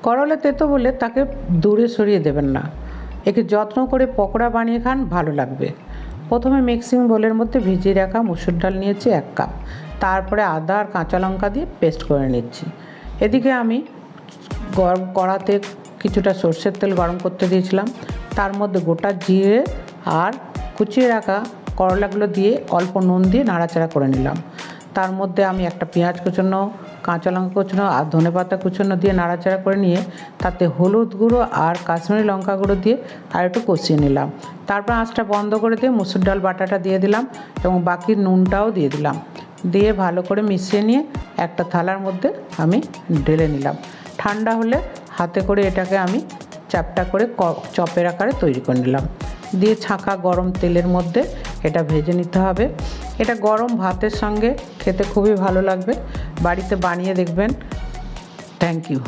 করলা তেতো বলে তাকে দূরে সরিয়ে দেবেন না, একে যত্ন করে পকোড়া বানিয়ে খান, ভালো লাগবে। প্রথমে মিক্সিং বোলের মধ্যে ভিজিয়ে রাখা মুসুর ডাল নিয়েছি 1 কাপ, তারপরে আদা আর কাঁচা লঙ্কা দিয়ে পেস্ট করে নিচ্ছি। এদিকে আমি গরম কড়াতে কিছুটা সর্ষের তেল গরম করতে দিয়েছিলাম, তার মধ্যে গোটা জিরে আর কুচিয়ে রাখা করলাগুলো দিয়ে অল্প নুন দিয়ে নাড়াচাড়া করে নিলাম। তার মধ্যে আমি একটা পেঁয়াজ কুচনো, কাঁচা লঙ্কা কুচনো আর ধনেপাতা কুচনো দিয়ে নাড়াচাড়া করে নিয়ে তাতে হলুদ গুঁড়ো আর কাশ্মীরি লঙ্কা গুঁড়ো দিয়ে আর একটু কষিয়ে নিলাম। তারপর আঁচটা বন্ধ করে দিয়ে মুসুর ডাল বাটাটা দিয়ে দিলাম এবং বাকি নুনটাও দিয়ে দিলাম। দিয়ে ভালো করে মিশিয়ে নিয়ে একটা থালার মধ্যে আমি ঢেলে নিলাম। ঠান্ডা হলে হাতে করে এটাকে আমি চ্যাপ্টা করে চপের আকারে তৈরি করে নিলাম। দিয়ে ছাঁকা গরম তেলের মধ্যে এটা ভেজে নিতে হবে। এটা গরম ভাতের সঙ্গে খেতে খুবই ভালো লাগবে। বাড়িতে বানিয়ে দেখবেন। Thank you.